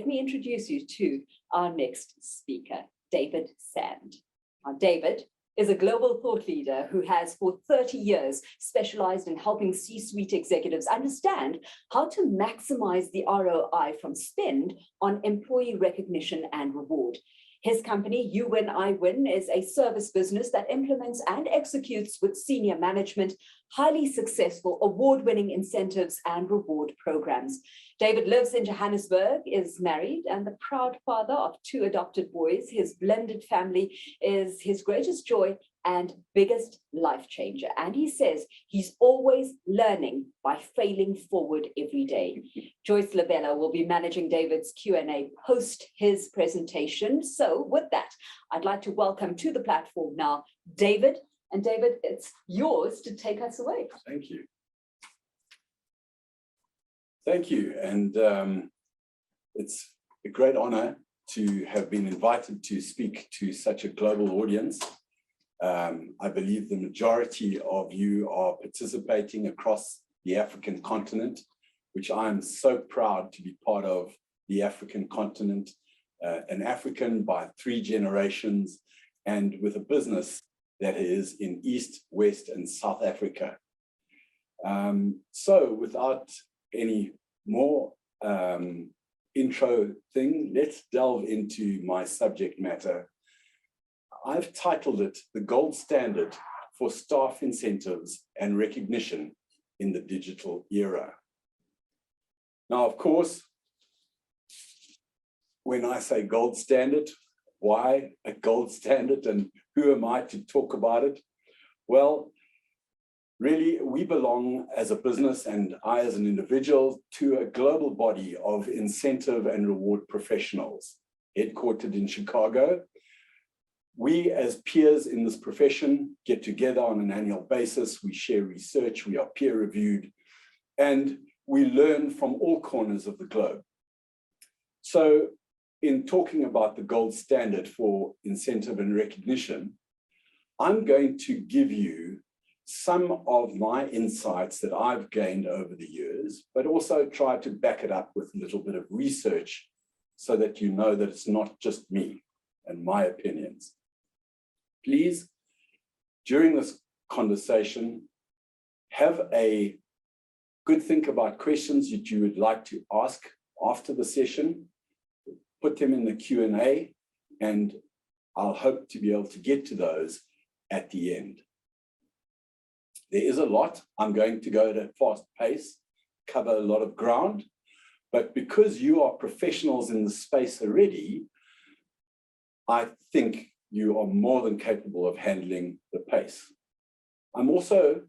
let me introduce you to our next speaker, David Sand. Now, David is a global thought leader who has for 30 years specialized in helping C-suite executives understand how to maximize the ROI from spend on employee recognition and reward. His company, Iwin, is a service business that implements and executes with senior management highly successful award-winning incentives and reward programs. David lives in Johannesburg, is married, and the proud father of 2 adopted boys. His blended family is his greatest joy and biggest life changer. And he says he's always learning by failing forward every day. Joyce Labella will be managing David's Q&A post his presentation. So with that, I'd like to welcome to the platform now, David. And David, it's yours to take us away. Thank you. Thank you. And it's a great honor to have been invited to speak to such a global audience. I believe the majority of you are participating across the African continent, which I'm so proud to be part of the African continent, an African by 3 generations, and with a business that is in East, West, and South Africa. So without any more intro thing, let's delve into my subject matter. I've titled it The Gold Standard for Staff Incentives and Recognition in the Digital Era. Now, of course, when I say gold standard, why a gold standard and who am I to talk about it? Well, really, we belong as a business and I as an individual to a global body of incentive and reward professionals, headquartered in Chicago. We as peers in this profession get together on an annual basis. We share research, we are peer reviewed, and we learn from all corners of the globe. So in talking about the gold standard for incentive and recognition, I'm going to give you some of my insights that I've gained over the years, but also try to back it up with a little bit of research so that you know that it's not just me and my opinions. Please, during this conversation, have a good think about questions that you would like to ask after the session. Put them in the Q&A, and I'll hope to be able to get to those at the end. There is a lot. I'm going to go at a fast pace, cover a lot of ground, but because you are professionals in the space already, I think you are more than capable of handling the pace. I'm also,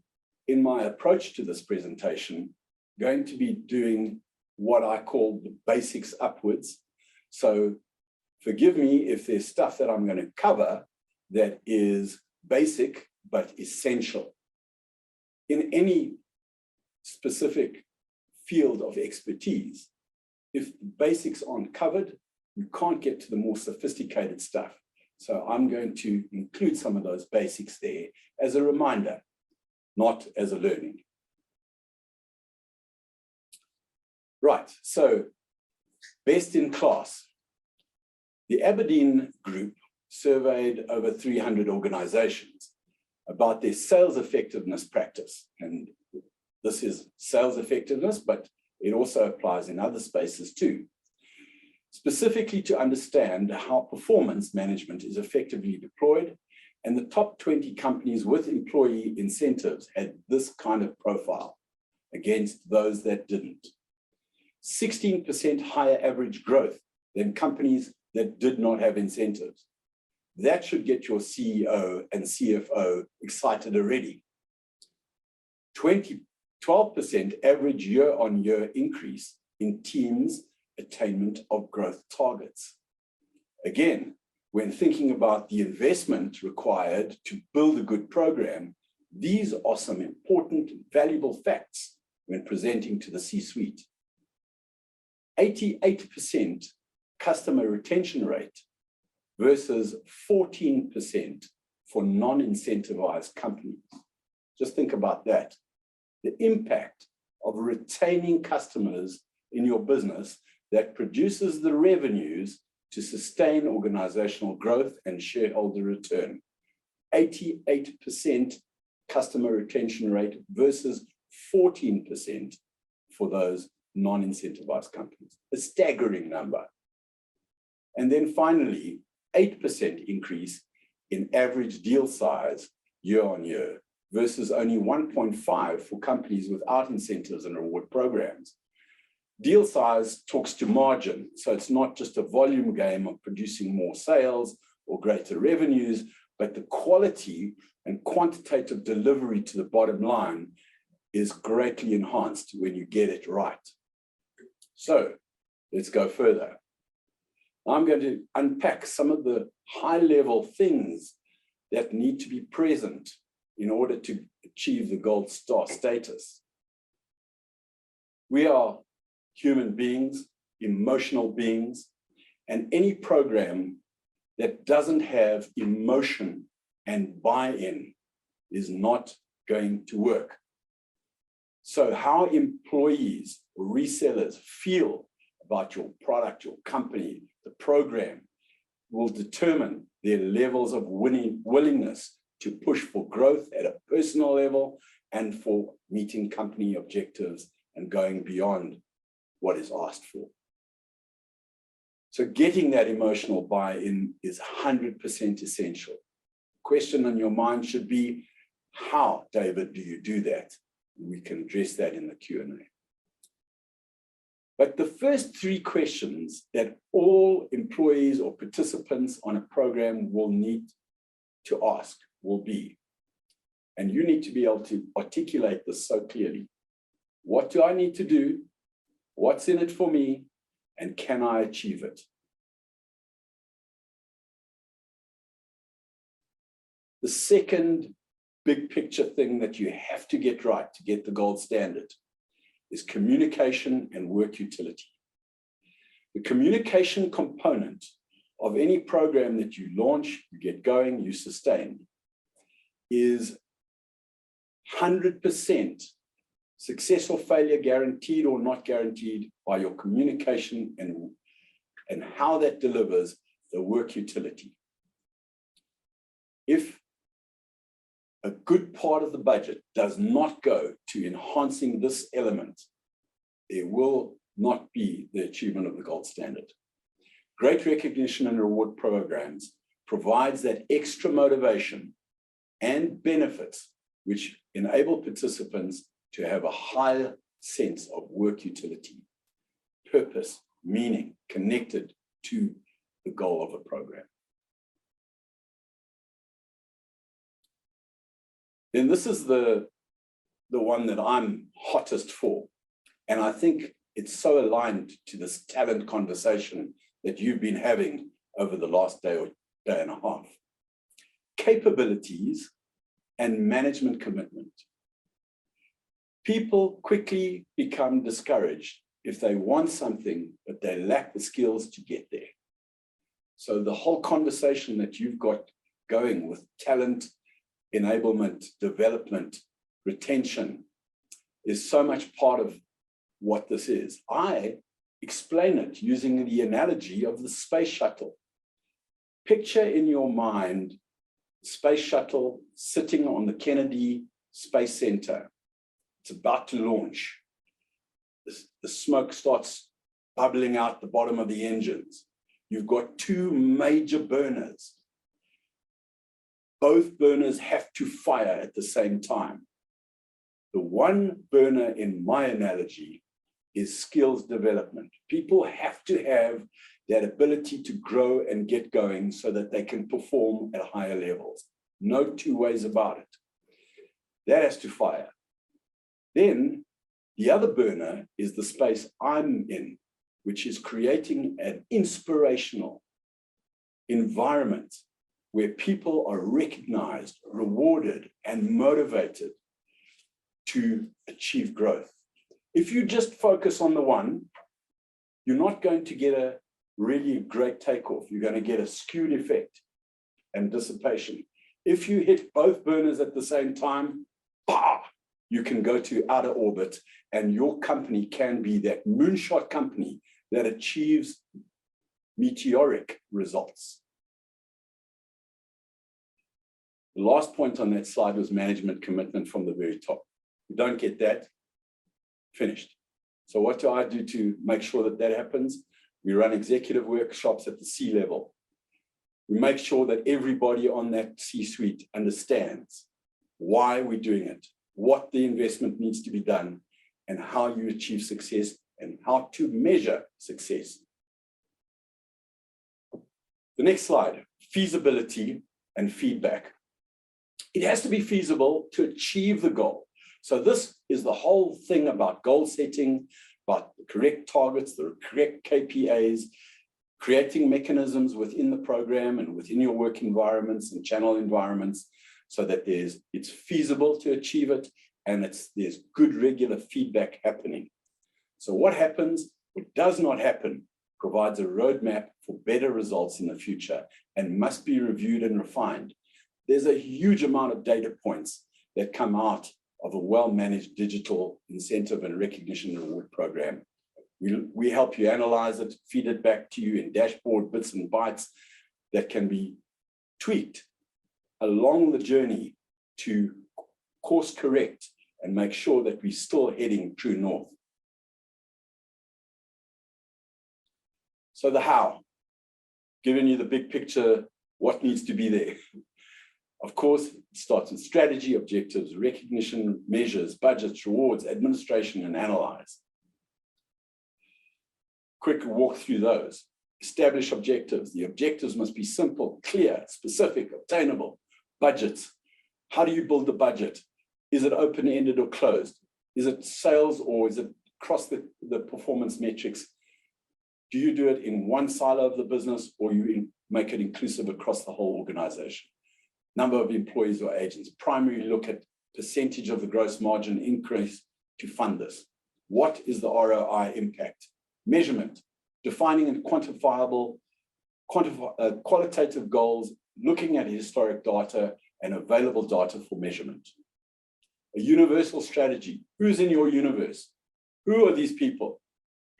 in my approach to this presentation, going to be doing what I call the basics upwards. So forgive me if there's stuff that I'm going to cover that is basic but essential. In any specific field of expertise, if the basics aren't covered, you can't get to the more sophisticated stuff. So I'm going to include some of those basics there as a reminder, not as a learning. Right, so best in class. The Aberdeen Group surveyed over 300 organizations about their sales effectiveness practice. And this is sales effectiveness, but it also applies in other spaces too. Specifically to understand how performance management is effectively deployed, and the top 20 companies with employee incentives had this kind of profile against those that didn't. 16% higher average growth than companies that did not have incentives. That should get your CEO and CFO excited already. 12% average year-on-year increase in teams' attainment of growth targets. Again, when thinking about the investment required to build a good program, these are some important, valuable facts when presenting to the C-suite. 88% customer retention rate versus 14% for non-incentivized companies. Just think about that. The impact of retaining customers in your business that produces the revenues to sustain organizational growth and shareholder return. 88% customer retention rate versus 14% for those non-incentivized companies, a staggering number. And then finally, 8% increase in average deal size year on year versus only 1.5 for companies without incentives and reward programs. Deal size talks to margin, so it's not just a volume game of producing more sales or greater revenues, but the quality and quantitative delivery to the bottom line is greatly enhanced when you get it right. So let's go further. I'm going to unpack some of the high-level things that need to be present in order to achieve the gold star status. We are human beings, emotional beings, and any program that doesn't have emotion and buy-in is not going to work. So how employees or resellers feel about your product, your company, the program will determine their levels of willingness to push for growth at a personal level and for meeting company objectives and going beyond what is asked for. So getting that emotional buy-in is 100% essential. The question on your mind should be, how, David, do you do that? We can address that in the Q&A. But the first three questions that all employees or participants on a program will need to ask will be, and you need to be able to articulate this so clearly. What do I need to do? What's in it for me? And can I achieve it? The second big picture thing that you have to get right to get the gold standard is communication and work utility. The communication component of any program that you launch, you get going, you sustain, is 100% success or failure, guaranteed or not guaranteed, by your communication and how that delivers the work utility. If a good part of the budget does not go to enhancing this element, there will not be the achievement of the gold standard. Great recognition and reward programs provides that extra motivation and benefits which enable participants to have a higher sense of work utility, purpose, meaning, connected to the goal of a program. Then this is the one that I'm hottest for. And I think it's so aligned to this talent conversation that you've been having over the last day or day and a half. Capabilities and management commitment. People quickly become discouraged if they want something, but they lack the skills to get there. So the whole conversation that you've got going with talent, enablement, development, retention is so much part of what this is. I explain it using the analogy of the space shuttle. Picture in your mind space shuttle sitting on the Kennedy Space Center. It's about to launch. The smoke starts bubbling out the bottom of the engines. You've got two major burners. Both burners have to fire at the same time. The one burner in my analogy is skills development. People have to have that ability to grow and get going so that they can perform at higher levels. No two ways about it. That has to fire. Then the other burner is the space I'm in, which is creating an inspirational environment where people are recognized, rewarded, and motivated to achieve growth. If you just focus on the one, you're not going to get a really great takeoff. You're going to get a skewed effect and dissipation. If you hit both burners at the same time, you can go to outer orbit, and your company can be that moonshot company that achieves meteoric results. The last point on that slide was management commitment from the very top. If you don't get that, finished. So what do I do to make sure that that happens? We run executive workshops at the C level. We make sure that everybody on that C-suite understands why we're doing it, what the investment needs to be done, and how you achieve success and how to measure success. The next slide, feasibility and feedback. It has to be feasible to achieve the goal. So this is the whole thing about goal setting, about the correct targets, the correct KPIs, creating mechanisms within the program and within your work environments and channel environments so that it's feasible to achieve it and there's good regular feedback happening. So what happens, what does not happen, provides a roadmap for better results in the future and must be reviewed and refined. There's a huge amount of data points that come out of a well-managed digital incentive and recognition and reward program. We help you analyze it, feed it back to you in dashboard bits and bytes that can be tweaked along the journey to course correct and make sure that we're still heading true north. So the how, giving you the big picture, what needs to be there. Of course, it starts with strategy, objectives, recognition, measures, budgets, rewards, administration, and analyze. Quick walk through those. Establish objectives. The objectives must be simple, clear, specific, obtainable. Budgets. How do you build the budget? Is it open-ended or closed? Is it sales or is it across the performance metrics? Do you do it in one silo of the business or you make it inclusive across the whole organization? Number of employees or agents. Primarily look at percentage of the gross margin increase to fund this. What is the ROI impact? Measurement, defining and quantifiable, qualitative goals, looking at historic data and available data for measurement. A universal strategy. Who's in your universe? Who are these people?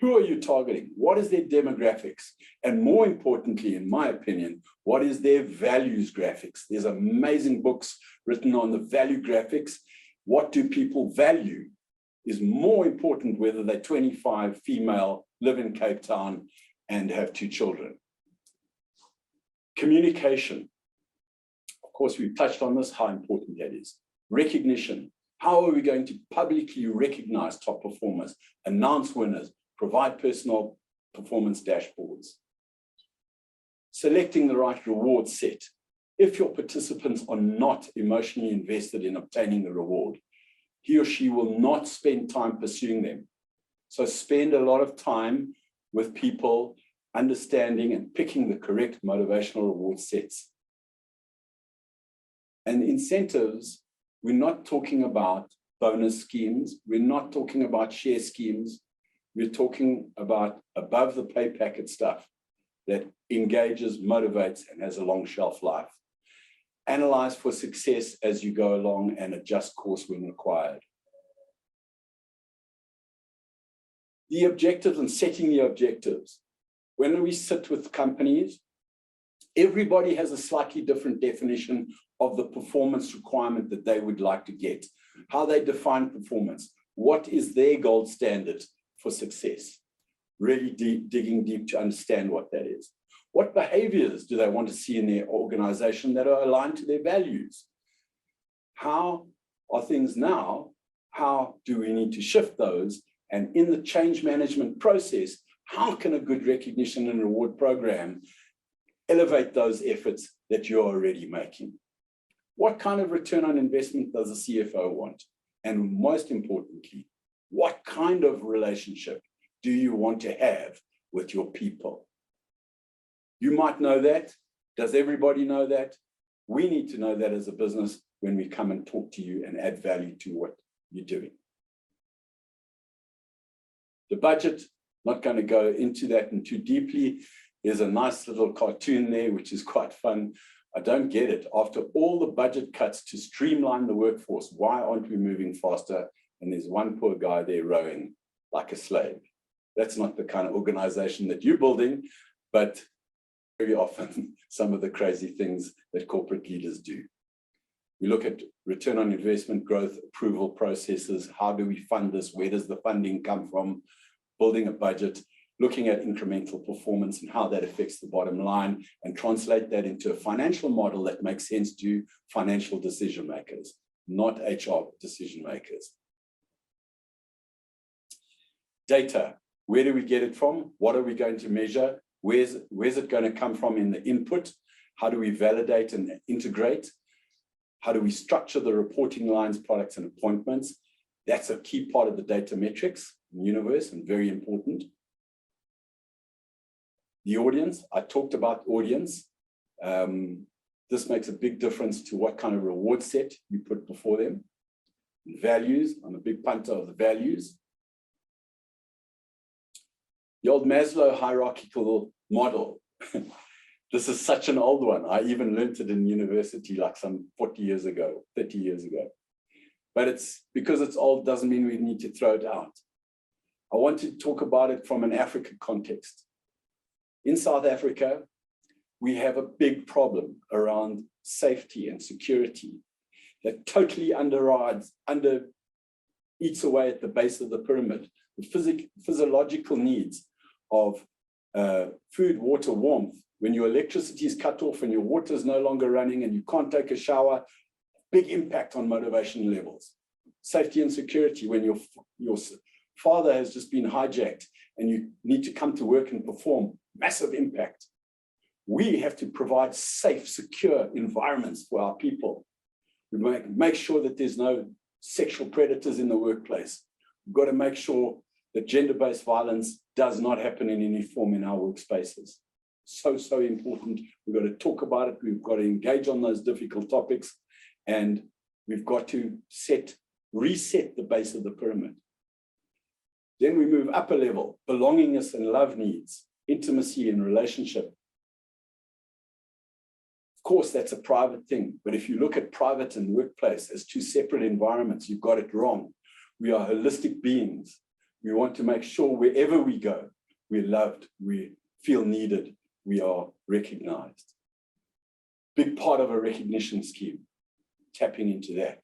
Who are you targeting? What is their demographics? And more importantly, in my opinion, what is their values graphics? There's amazing books written on the value graphics. What do people value is more important whether they're 25, female, live in Cape Town, and have 2 children. Communication. Of course, we've touched on this, how important that is. Recognition. How are we going to publicly recognize top performers, announce winners, provide personal performance dashboards? Selecting the right reward set. If your participants are not emotionally invested in obtaining the reward, he or she will not spend time pursuing them. So spend a lot of time with people understanding and picking the correct motivational reward sets. And incentives, we're not talking about bonus schemes. We're not talking about share schemes. We're talking about above the pay packet stuff that engages, motivates, and has a long shelf life. Analyze for success as you go along and adjust course when required. The objectives and setting the objectives. When we sit with companies, everybody has a slightly different definition of the performance requirement that they would like to get, how they define performance, what is their gold standard for success, really digging deep to understand what that is. What behaviors do they want to see in their organization that are aligned to their values? How are things now? How do we need to shift those? And in the change management process, how can a good recognition and reward program elevate those efforts that you're already making? What kind of return on investment does a CFO want? And most importantly, what kind of relationship do you want to have with your people? You might know that. Does everybody know that? We need to know that as a business when we come and talk to you and add value to what you're doing. The budget, not going to go into that in too deeply. There's a nice little cartoon there, which is quite fun. I don't get it. After all the budget cuts to streamline the workforce, why aren't we moving faster? And there's one poor guy there rowing like a slave. That's not the kind of organization that you're building, but very often some of the crazy things that corporate leaders do. We look at return on investment, growth, approval processes. How do we fund this? Where does the funding come from? Building a budget, looking at incremental performance and how that affects the bottom line, and translate that into a financial model that makes sense to financial decision makers, not HR decision makers. Data, where do we get it from? What are we going to measure? Where's it going to come from in the input? How do we validate and integrate? How do we structure the reporting lines, products, and appointments? That's a key part of the data metrics universe and very important. The audience, I talked about audience. This makes a big difference to what kind of reward set you put before them. Values, I'm a big punter of the values. The old Maslow hierarchical model. This is such an old one. I even learned it in university like some 40 years ago, 30 years ago. But it's because it's old doesn't mean we need to throw it out. I want to talk about it from an African context. In South Africa, we have a big problem around safety and security that totally eats away at the base of the pyramid. The physiological needs of food, water, warmth. When your electricity is cut off and your water is no longer running and you can't take a shower, big impact on motivation levels. Safety and security, when your father has just been hijacked and you need to come to work and perform, massive impact. We have to provide safe, secure environments for our people. We make sure that there's no sexual predators in the workplace. We've got to make sure that gender-based violence does not happen in any form in our workspaces. So important. We've got to talk about it. We've got to engage on those difficult topics, and we've got to reset the base of the pyramid. Then we move up a level, belongingness and love needs, intimacy and relationship. Of course, that's a private thing, but if you look at private and workplace as two separate environments, you've got it wrong. We are holistic beings. We want to make sure wherever we go, we're loved, we feel needed, we are recognized. Big part of a recognition scheme, tapping into that.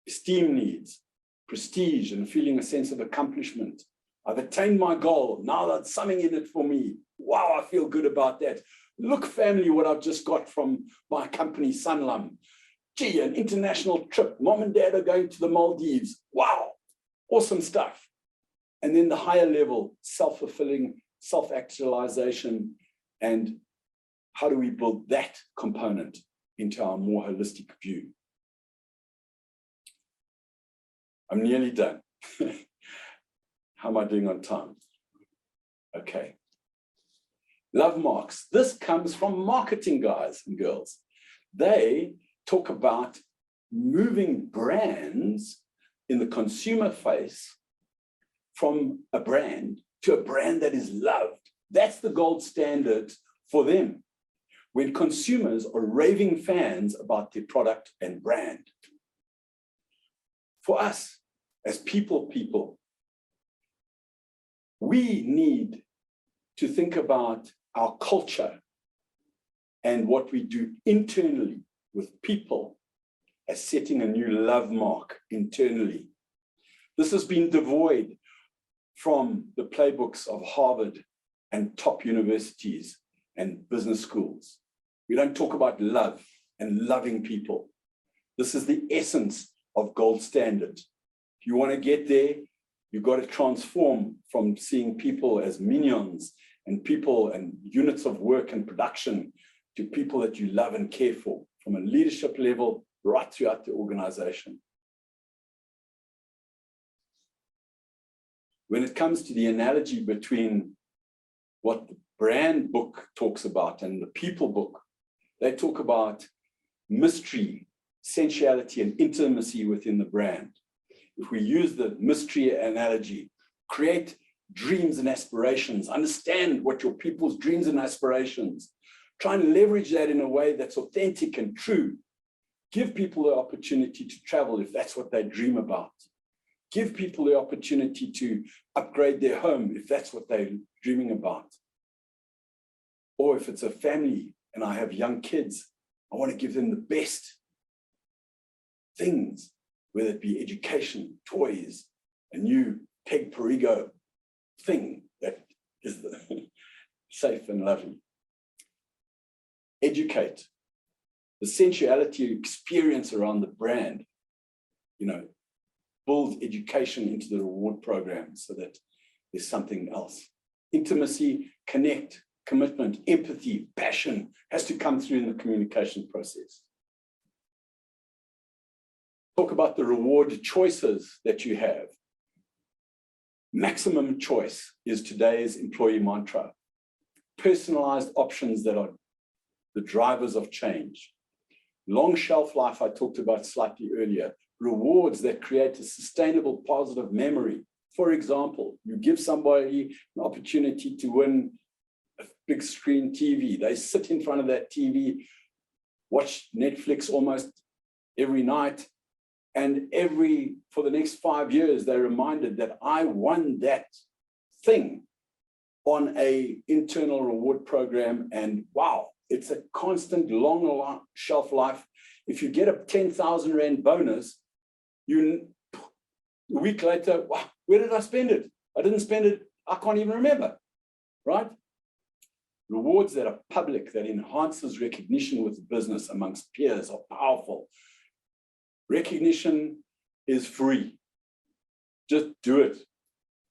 Esteem needs, prestige and feeling a sense of accomplishment. I've attained my goal, now that's something in it for me. Wow, I feel good about that. Look, family, what I've just got from my company, Sanlam. Gee, an international trip. Mom and dad are going to the Maldives. Wow, awesome stuff. And then the higher level, self-fulfilling, self-actualization, and how do we build that component into our more holistic view? I'm nearly done. How am I doing on time? Okay. Love marks. This comes from marketing guys and girls. They talk about moving brands in the consumer face from a brand to a brand that is loved. That's the gold standard for them. When consumers are raving fans about their product and brand. For us, as people, we need to think about our culture and what we do internally with people as setting a new love mark internally. This has been devoid from the playbooks of Harvard and top universities and business schools. We don't talk about love and loving people. This is the essence of gold standard. If you want to get there, you've got to transform from seeing people as minions and people and units of work and production to people that you love and care for, from a leadership level right throughout the organization. When it comes to the analogy between what the brand book talks about and the people book, they talk about mystery, sensuality, and intimacy within the brand. If we use the mystery analogy, create dreams and aspirations, understand what your people's dreams and aspirations, try and leverage that in a way that's authentic and true. Give people the opportunity to travel if that's what they dream about. Give people the opportunity to upgrade their home if that's what they're dreaming about. Or if it's a family and I have young kids, I want to give them the best things, whether it be education, toys, a new Peg Perigo thing that is safe and lovely. Educate. The sensuality experience around the brand, build education into the reward program so that there's something else. Intimacy, connect, commitment, empathy, passion has to come through in the communication process. Talk about the reward choices that you have. Maximum choice is today's employee mantra. Personalized options that are the drivers of change. Long shelf life, I talked about slightly earlier. Rewards that create a sustainable positive memory. For example, you give somebody an opportunity to win a big screen TV. They sit in front of that TV, watch Netflix almost every night, and for the next 5 years, they're reminded that I won that thing on an internal reward program, and wow, it's a constant long shelf life. If you get a 10,000 Rand bonus, a week later, wow, where did I spend it? I didn't spend it, I can't even remember, right? Rewards that are public, that enhances recognition with the business amongst peers are powerful. Recognition is free. Just do it.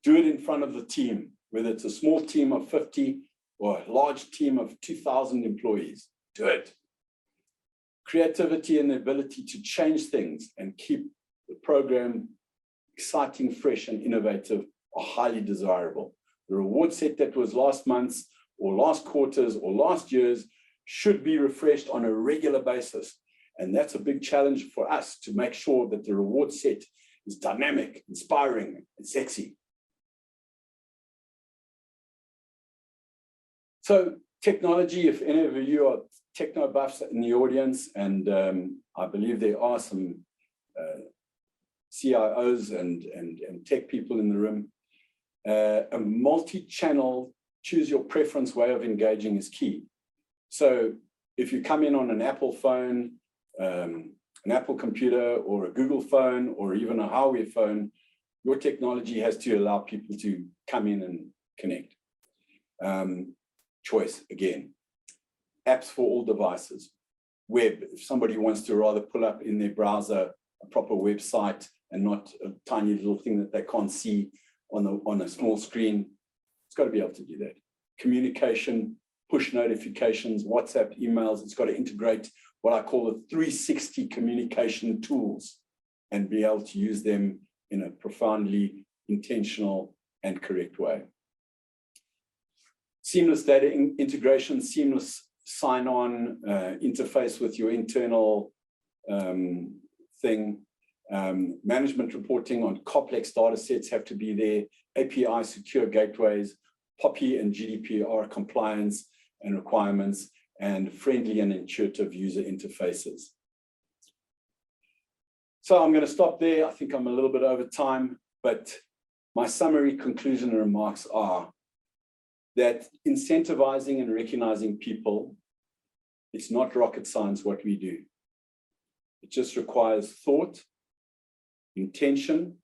Do it in front of the team, whether it's a small team of 50 or a large team of 2,000 employees. Do it. Creativity and the ability to change things and keep the program exciting, fresh, and innovative are highly desirable. The reward set that was last month's or last quarter's or last year's should be refreshed on a regular basis. And that's a big challenge for us to make sure that the reward set is dynamic, inspiring, and sexy. So technology, if any of you are techno buffs in the audience, and I believe there are some CIOs and tech people in the room, a multi-channel, choose your preference way of engaging is key. So if you come in on an Apple phone, an Apple computer, or a Google phone, or even a Huawei phone, your technology has to allow people to come in and connect. Choice, again. Apps for all devices. Web, if somebody wants to rather pull up in their browser a proper website and not a tiny little thing that they can't see on a small screen, it's got to be able to do that. Communication, push notifications, WhatsApp, emails, it's got to integrate what I call the 360 communication tools and be able to use them in a profoundly intentional and correct way. Seamless data integration, seamless sign-on interface with your internal thing. Management reporting on complex data sets have to be there. API secure gateways, POPI and GDPR compliance and requirements, and friendly and intuitive user interfaces. So I'm going to stop there. I think I'm a little bit over time, but my summary conclusion and remarks are that incentivizing and recognizing people, it's not rocket science what we do. It just requires thought, intention,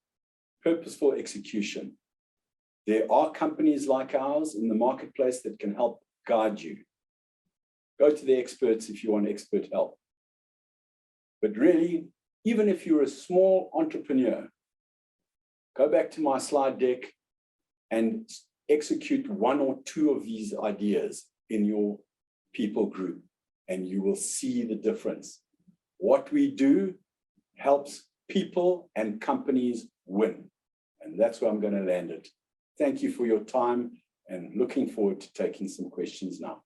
purposeful execution. There are companies like ours in the marketplace that can help guide you. Go to the experts if you want expert help. But really, even if you're a small entrepreneur, go back to my slide deck and execute one or two of these ideas in your people group, and you will see the difference. What we do helps people and companies win. And that's where I'm going to land it. Thank you for your time, and looking forward to taking some questions now.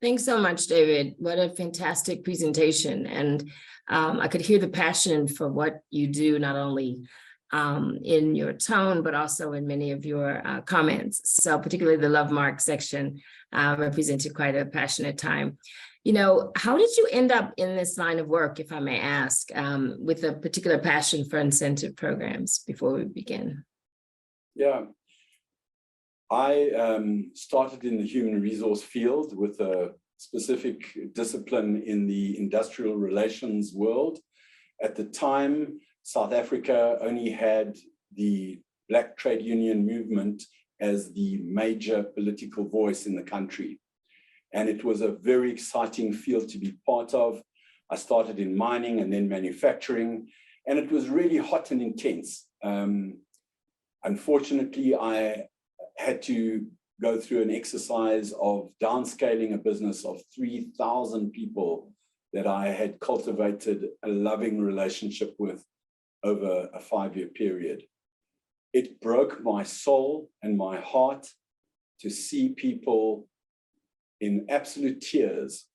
Thanks so much, David. What a fantastic presentation. And I could hear the passion for what you do, not only in your tone, but also in many of your comments. So particularly the love mark section represented quite a passionate time. You know, how did you end up in this line of work, if I may ask, with a particular passion for incentive programs before we begin? Yeah, I started in the human resource field with a specific discipline in the industrial relations world. At the time, South Africa only had the Black trade union movement as the major political voice in the country. And it was a very exciting field to be part of. I started in mining and then manufacturing, and it was really hot and intense. Unfortunately, I had to go through an exercise of downscaling a business of 3,000 people that I had cultivated a loving relationship with over a 5-year period. It broke my soul and my heart to see people in absolute tears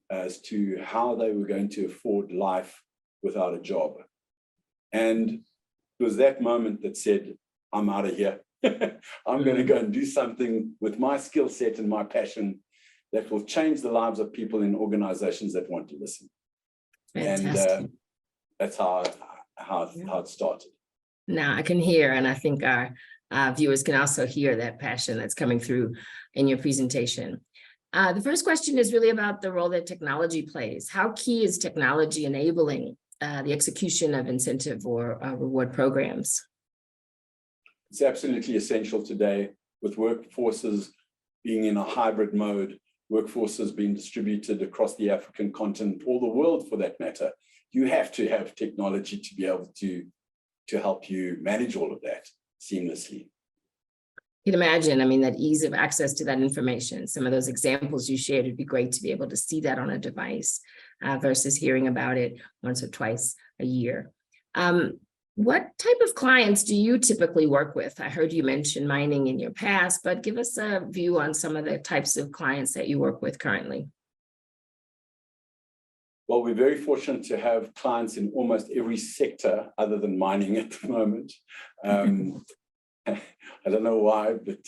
as to how they were going to afford life without a job. And it was that moment that said, I'm out of here. I'm going to go and do something with my skill set and my passion that will change the lives of people in organizations that want to listen. Fantastic. And that's how it started. Now I can hear, and I think our viewers can also hear that passion that's coming through in your presentation. The first question is really about the role that technology plays. How key is technology enabling the execution of incentive or reward programs? It's absolutely essential today, with workforces being in a hybrid mode, workforces being distributed across the African continent, or the world for that matter. You have to have technology to be able to help you manage all of that seamlessly. You can imagine, I mean, that ease of access to that information, some of those examples you shared, it'd be great to be able to see that on a device versus hearing about it once or twice a year. What type of clients do you typically work with? I heard you mention mining in your past, but give us a view on some of the types of clients that you work with currently. Well, we're very fortunate to have clients in almost every sector other than mining at the moment. I don't know why, but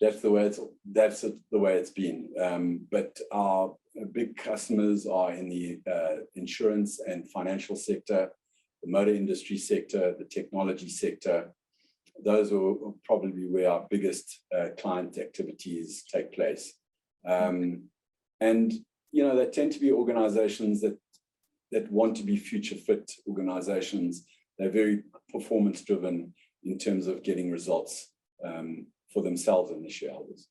that's the way it's been. But our big customers are in the insurance and financial sector, the motor industry sector, the technology sector. Those are probably where our biggest client activities take place. And you know, they tend to be organizations that want to be future fit organizations. They're very performance driven in terms of getting results for themselves and the shareholders.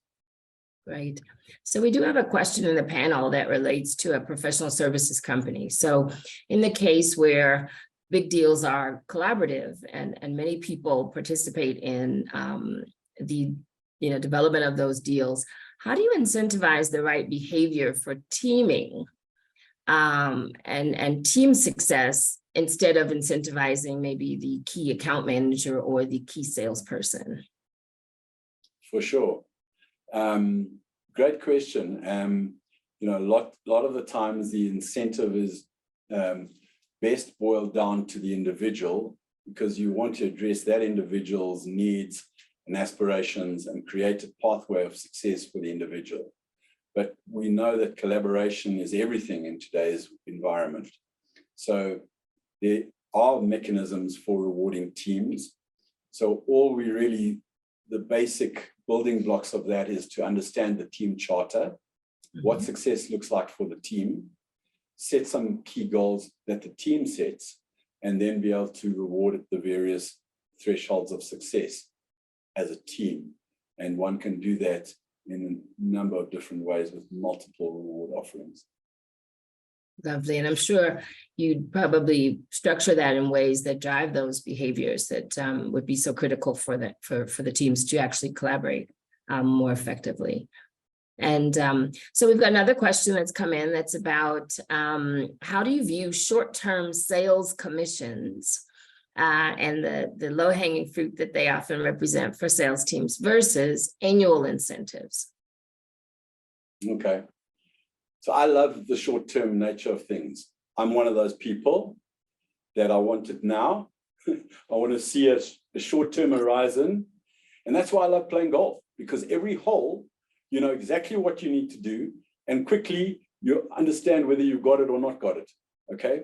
Right. So we do have a question in the panel that relates to a professional services company. So in the case where big deals are collaborative and many people participate in the development of those deals, how do you incentivize the right behavior for teaming and team success instead of incentivizing maybe the key account manager or the key salesperson? For sure. Great question. You know, a lot of the times the incentive is best boiled down to the individual, because you want to address that individual's needs and aspirations and create a pathway of success for the individual. But we know that collaboration is everything in today's environment. So there are mechanisms for rewarding teams. So the basic building blocks of that is to understand the team charter, what success looks like for the team, set some key goals that the team sets, and then be able to reward at the various thresholds of success as a team. And one can do that in a number of different ways with multiple reward offerings. Lovely. And I'm sure you'd probably structure that in ways that drive those behaviors that would be so critical for the teams to actually collaborate more effectively. And so we've got another question that's come in that's about how do you view short-term sales commissions and the low-hanging fruit that they often represent for sales teams versus annual incentives? Okay. So I love the short-term nature of things. I'm one of those people that I want it now I want to see a short-term horizon. And that's why I love playing golf, because every hole, you know exactly what you need to do, and quickly you understand whether you've got it or not got it, okay?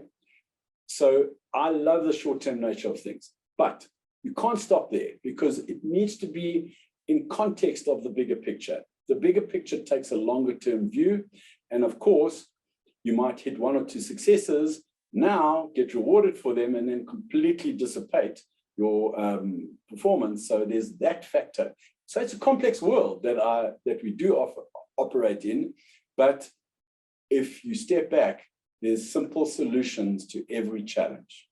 So I love the short-term nature of things, but you can't stop there because it needs to be in context of the bigger picture. The bigger picture takes a longer-term view, and of course, you might hit one or two successes, now get rewarded for them, and then completely dissipate your performance. So there's that factor. So it's a complex world that we do operate in, but if you step back, there's simple solutions to every challenge.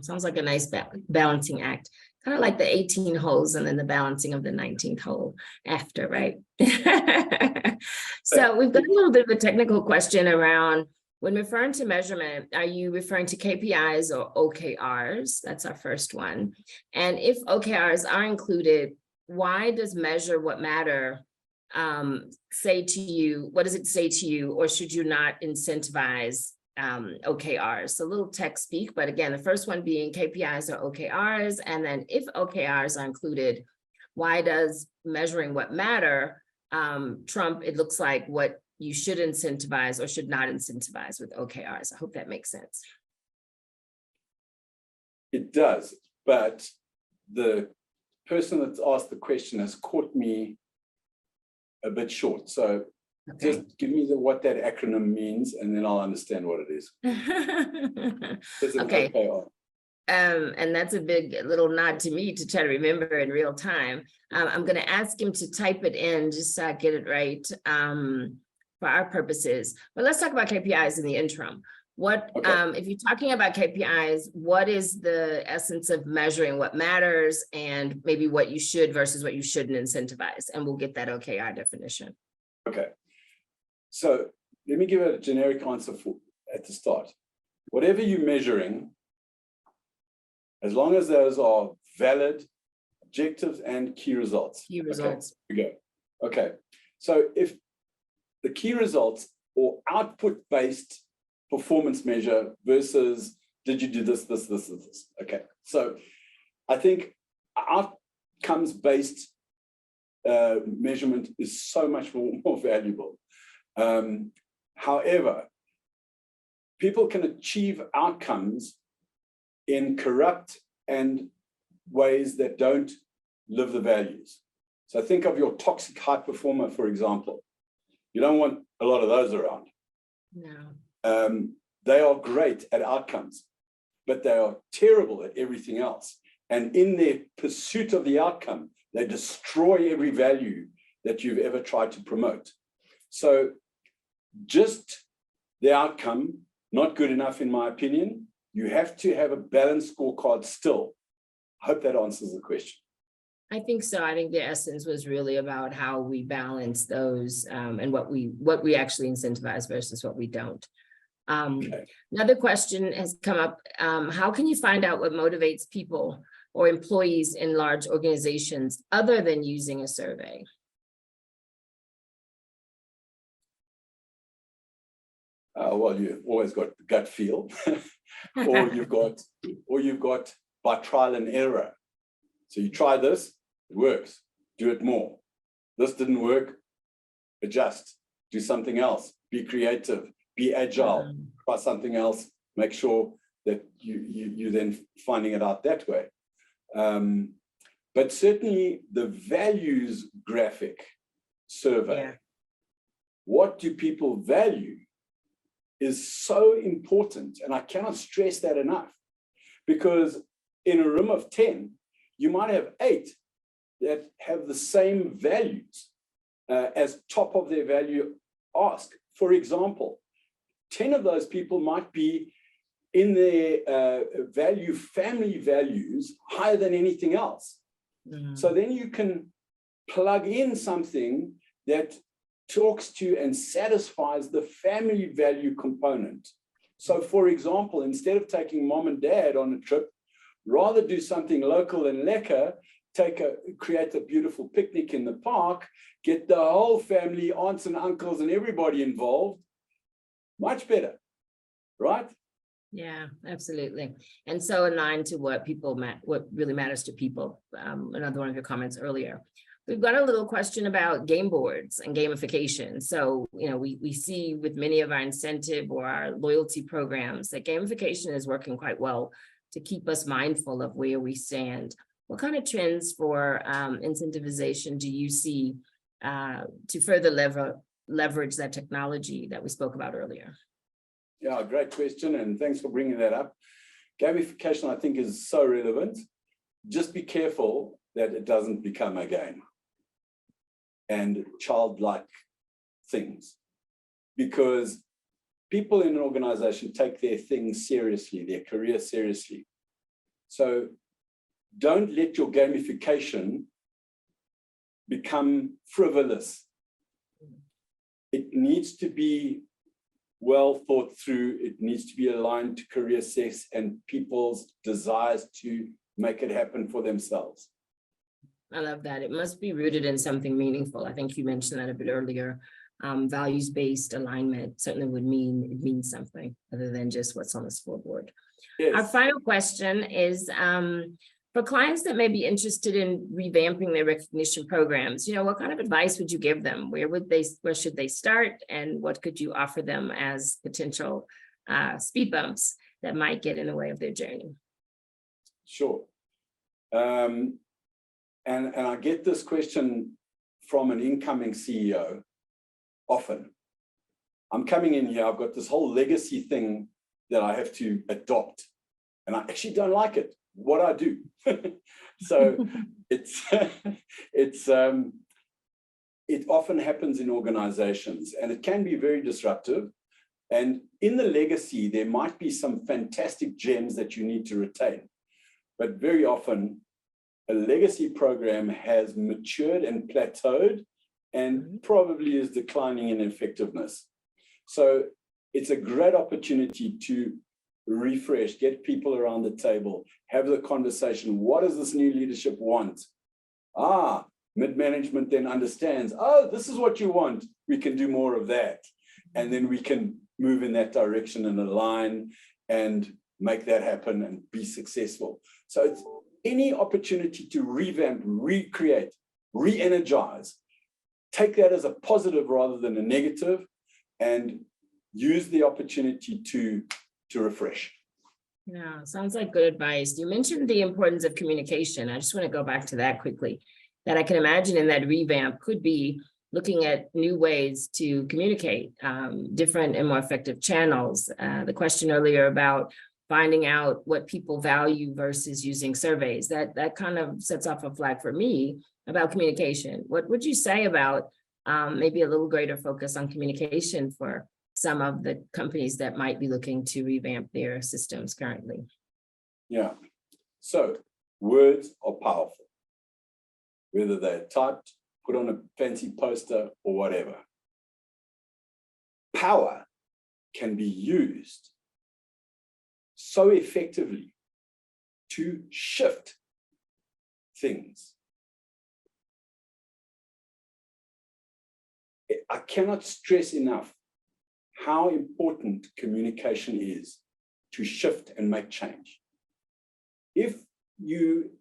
Sounds like a nice balancing act, kind of like the 18 holes and then the balancing of the 19th hole after, right? So we've got a little bit of a technical question around, when referring to measurement, are you referring to KPIs or OKRs? That's our first one. And if OKRs are included, why does measure what matter say to you, what does it say to you, or should you not incentivize OKRs? So a little tech speak, but again, the first one being KPIs or OKRs, and then if OKRs are included, why does measuring what matter trump, it looks like, what you should incentivize or should not incentivize with OKRs? I hope that makes sense. It does, but the person that's asked the question has caught me a bit short. So Okay. just give me what that acronym means, and then I'll understand what it is. Okay. OKR. And that's a big little nod to me to try to remember in real time. I'm going to ask him to type it in just so I get it right for our purposes. But let's talk about KPIs in the interim. What, okay. If you're talking about KPIs, what is the essence of measuring what matters and maybe what you should versus what you shouldn't incentivize? And we'll get that OKR definition. Okay. So let me give a generic answer at the start. Whatever you're measuring, as long as those are valid objectives and key results. Key results. Okay, here we go. Okay. So if the key results or output-based performance measure versus did you do this. Okay. So I think outcomes-based measurement is so much more valuable. However, people can achieve outcomes in corrupt and ways that don't live the values. So think of your toxic high performer, for example. You don't want a lot of those around. No. They are great at outcomes, but they are terrible at everything else. And in their pursuit of the outcome, they destroy every value that you've ever tried to promote. So just the outcome, not good enough in my opinion. You have to have a balanced scorecard still. I hope that answers the question. I think so. I think the essence was really about how we balance those and what we actually incentivize versus what we don't. Okay. Another question has come up. How can you find out what motivates people or employees in large organizations other than using a survey? Well, you've always got the gut feel, or you've got by trial and error. So you try this, it works, do it more. This didn't work, adjust, do something else, be creative, be agile, try something else, make sure that you then finding it out that way. But certainly the values graphic survey, what do people value, is so important. And I cannot stress that enough, because in a room of 10, you might have 8 that have the same values as top of their value ask. For example, 10 of those people might be in their family values higher than anything else. Mm-hmm. So then you can plug in something that talks to and satisfies the family value component. So for example, instead of taking mom and dad on a trip, rather do something local and lekker, create a beautiful picnic in the park, get the whole family, aunts and uncles and everybody involved, much better, right? Yeah, absolutely. And so aligned to what what really matters to people. Another one of your comments earlier. We've got a little question about game boards and gamification. So, we see with many of our incentive or our loyalty programs that gamification is working quite well to keep us mindful of where we stand. What kind of trends for incentivization do you see to further leverage that technology that we spoke about earlier? Yeah, great question, and thanks for bringing that up. Gamification, I think, is so relevant. Just be careful that it doesn't become a game and childlike things, because people in an organization take their things seriously, their career seriously. So don't let your gamification become frivolous. It needs to be well thought through. It needs to be aligned to career success and people's desires to make it happen for themselves. I love that. It must be rooted in something meaningful. I think you mentioned that a bit earlier. Values-based alignment certainly would mean it means something other than just what's on the scoreboard. Yes. Our final question is for clients that may be interested in revamping their recognition programs, what kind of advice would you give them? Where should they start? And what could you offer them as potential speed bumps that might get in the way of their journey? Sure. And I get this question from an incoming CEO often. I'm coming in here, I've got this whole legacy thing that I have to adopt, and I actually don't like it. What I do. So it often happens in organizations, and it can be very disruptive. And in the legacy, there might be some fantastic gems that you need to retain. But very often, a legacy program has matured and plateaued and probably is declining in effectiveness. So it's a great opportunity to refresh, get people around the table, have the conversation. What does this new leadership want? Mid-management then understands, this is what you want. We can do more of that. And then we can move in that direction and align and make that happen and be successful. So it's any opportunity to revamp, recreate, re-energize, take that as a positive rather than a negative, and use the opportunity to refresh. Yeah, sounds like good advice. You mentioned the importance of communication. I just want to go back to that quickly. That I can imagine in that revamp could be looking at new ways to communicate, different and more effective channels. The question earlier about finding out what people value versus using surveys, that kind of sets off a flag for me about communication. What would you say about maybe a little greater focus on communication for some of the companies that might be looking to revamp their systems currently? Yeah, so words are powerful, whether they're typed, put on a fancy poster or whatever. Power can be used so effectively to shift things. I cannot stress enough how important communication is to shift and make change. If you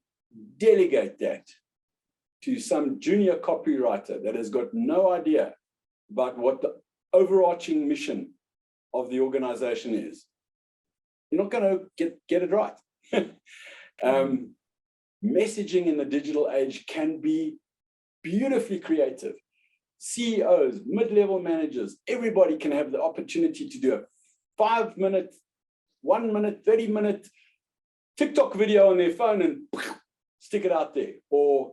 delegate that to some junior copywriter that has got no idea about what the overarching mission of the organization is, you're not going to get it right. Messaging in the digital age can be beautifully creative. CEOs, mid-level managers, everybody can have the opportunity to do a 5-minute, 1-minute, 30-minute TikTok video on their phone and stick it out there. Or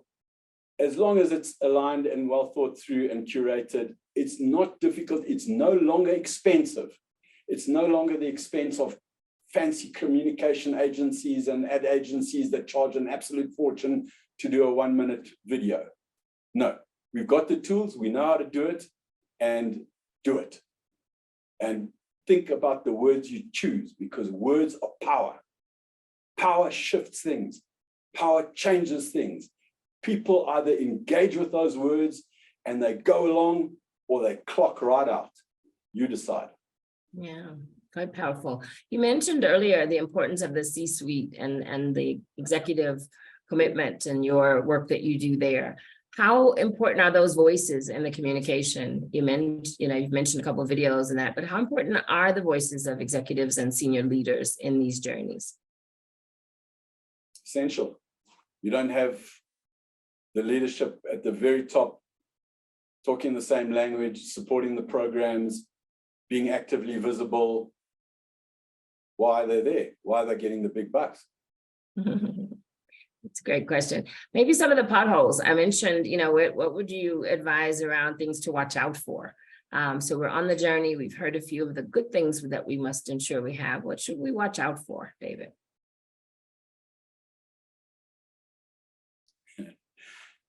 as long as it's aligned and well thought through and curated, it's not difficult. It's no longer expensive. It's no longer the expense of fancy communication agencies and ad agencies that charge an absolute fortune to do a 1-minute video. No. We've got the tools, we know how to do it, and do it. And think about the words you choose, because words are power. Power shifts things. Power changes things. People either engage with those words and they go along, or they clock right out. You decide. Yeah, Quite powerful. You mentioned earlier the importance of the C-suite and the executive commitment and your work that you do there. How important are those voices in the communication? You've mentioned a couple of videos and that, but how important are the voices of executives and senior leaders in these journeys? Essential. You don't have the leadership at the very top talking the same language, supporting the programs, being actively visible. Why they're there? Why they're getting the big bucks? It's a great question. Maybe some of the potholes I mentioned, what would you advise around things to watch out for? So we're on the journey. We've heard a few of the good things that we must ensure we have. What should we watch out for, David?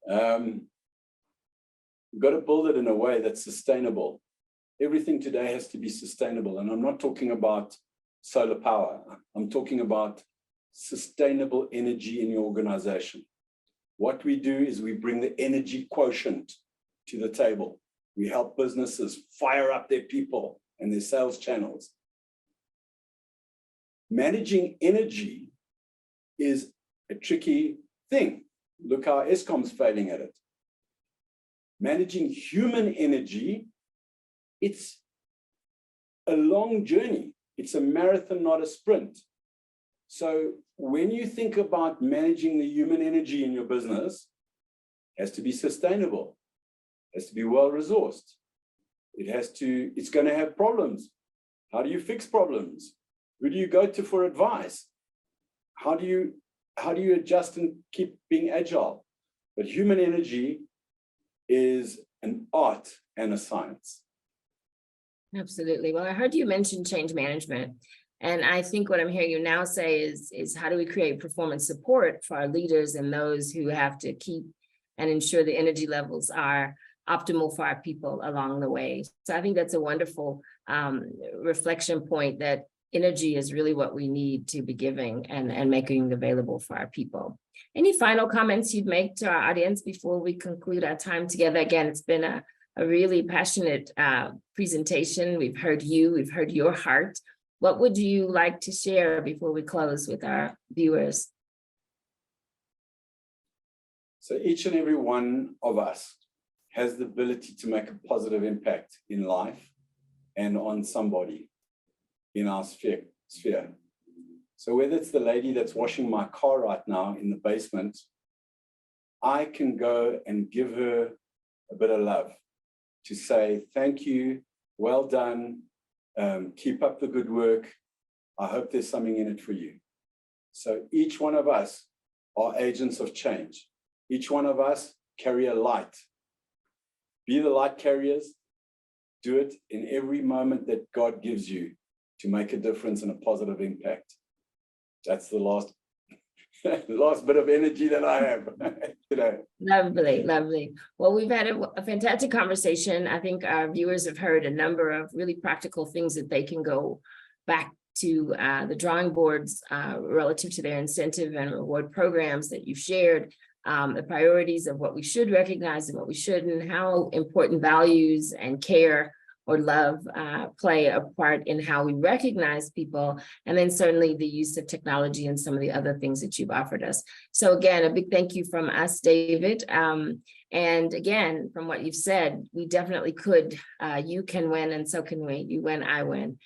We've got to build it in a way that's sustainable. Everything today has to be sustainable. And I'm not talking about solar power. I'm talking about sustainable energy in your organization. What we do is we bring the energy quotient to the table. We help businesses fire up their people and their sales channels. Managing energy is a tricky thing. Look how Eskom's failing at it. Managing human energy, it's a long journey. It's a marathon, not a sprint. So when you think about managing the human energy in your business, it has to be sustainable, it has to be well-resourced. It's going to have problems. How do you fix problems? Who do you go to for advice? How do you adjust and keep being agile? But human energy is an art and a science. Absolutely. Well, I heard you mention change management. And I think what I'm hearing you now say is how do we create performance support for our leaders and those who have to keep and ensure the energy levels are optimal for our people along the way. So I think that's a wonderful reflection point, that energy is really what we need to be giving and making available for our people. Any final comments you'd make to our audience before we conclude our time together? Again, it's been a really passionate presentation. We've heard you, we've heard your heart. What would you like to share before we close with our viewers? So each and every one of us has the ability to make a positive impact in life and on somebody in our sphere. So whether it's the lady that's washing my car right now in the basement, I can go and give her a bit of love to say, thank you, well done, keep up the good work. I hope there's something in it for you. So each one of us are agents of change. Each one of us carry a light. Be the light carriers. Do it in every moment that God gives you to make a difference and a positive impact. That's the last bit of energy that I have today. Lovely, lovely. Well, we've had a fantastic conversation. I think our viewers have heard a number of really practical things that they can go back to the drawing boards relative to their incentive and reward programs that you've shared, the priorities of what we should recognize and what we shouldn't, how important values and care or love play a part in how we recognize people, and then certainly the use of technology and some of the other things that you've offered us. So again, a big thank you from us, David. And again, from what you've said, we definitely could, you can win and so can we, you win, I win.